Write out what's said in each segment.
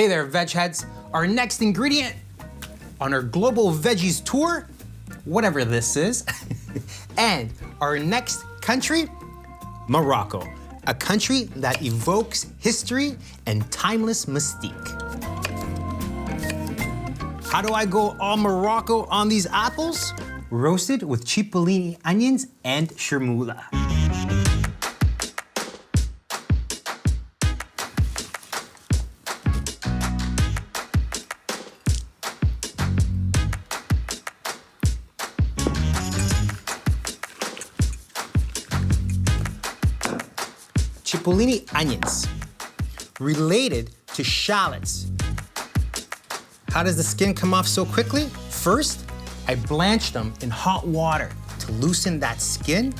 Hey there, veg heads. Our next ingredient on our global veggies tour, whatever this is, and our next country, Morocco, a country that evokes history and timeless mystique. How do I go all Morocco on these apples? Roasted with cipollini onions and chermoula. Cipollini onions, related to shallots. How does the skin come off so quickly? First, I blanch them in hot water to loosen that skin,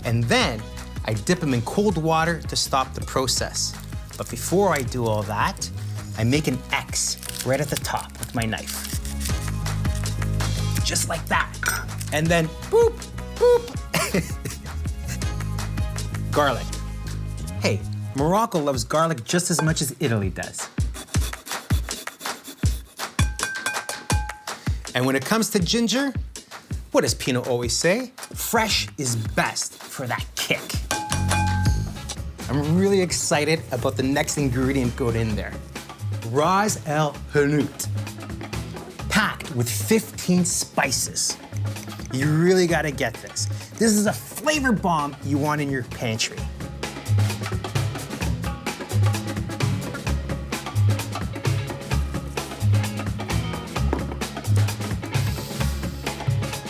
and then I dip them in cold water to stop the process. But before I do all that, I make an X right at the top with my knife. Just like that. And then boop, boop. Garlic. Hey, Morocco loves garlic just as much as Italy does. And when it comes to ginger, what does Pino always say? Fresh is best for that kick. I'm really excited about the next ingredient going in there. Ras el hanout, packed with 15 spices. You really gotta get this. This is a flavor bomb you want in your pantry.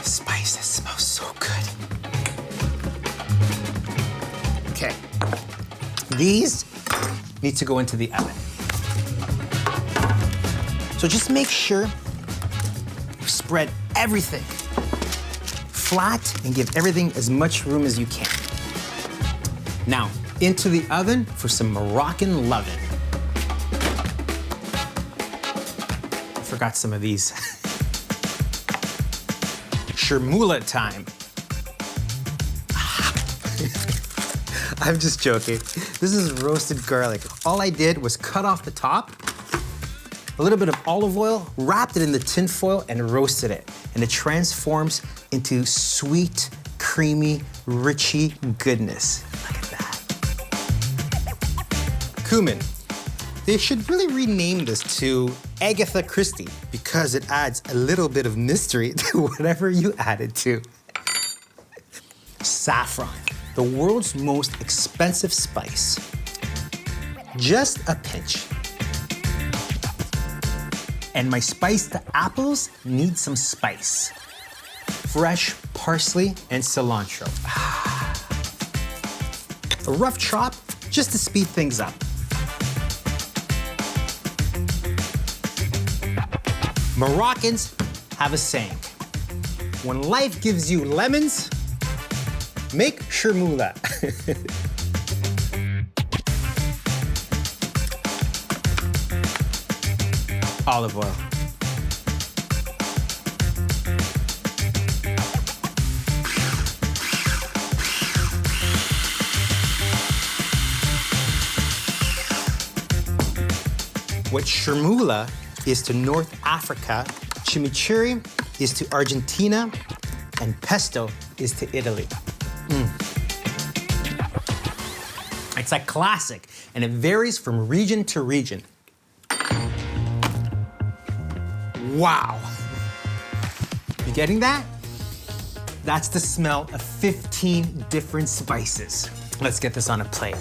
Spices smell so good. Okay, these need to go into the oven. So just make sure you spread everything flat and give everything as much room as you can. Now, into the oven for some Moroccan lovin'. I forgot some of these. Chermoula time. I'm just joking. This is roasted garlic. All I did was cut off the top, a little bit of olive oil, wrapped it in the tin foil and roasted it. And it transforms into sweet, creamy, richy goodness. Look at that. Cumin. They should really rename this to Agatha Christie because it adds a little bit of mystery to whatever you add it to. Saffron, the world's most expensive spice. Just a pinch. And my spiced apples need some spice. Fresh parsley and cilantro. A rough chop just to speed things up. Moroccans have a saying. When life gives you lemons, make chermoula. Olive oil. What chermoula is to North Africa, chimichurri is to Argentina, and pesto is to Italy. It's a classic, and it varies from region to region. Wow. You getting that? That's the smell of 15 different spices. Let's get this on a plate.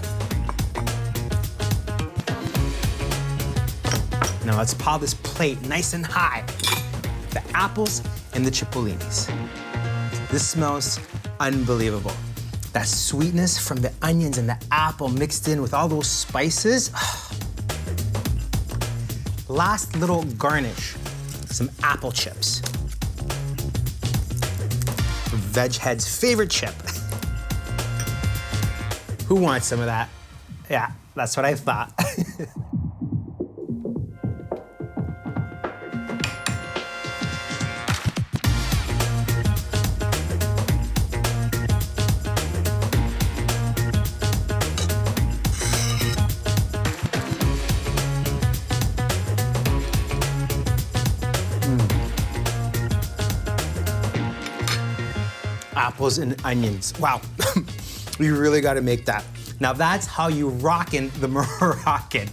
Now let's pile this plate nice and high. The apples and the cipollinis. This smells unbelievable. That sweetness from the onions and the apple mixed in with all those spices. Last little garnish, some apple chips. Veg Head's favorite chip. Who wants some of that? Yeah, that's what I thought. apples and onions. Wow, you really gotta make that. Now that's how you rockin' the Moroccan.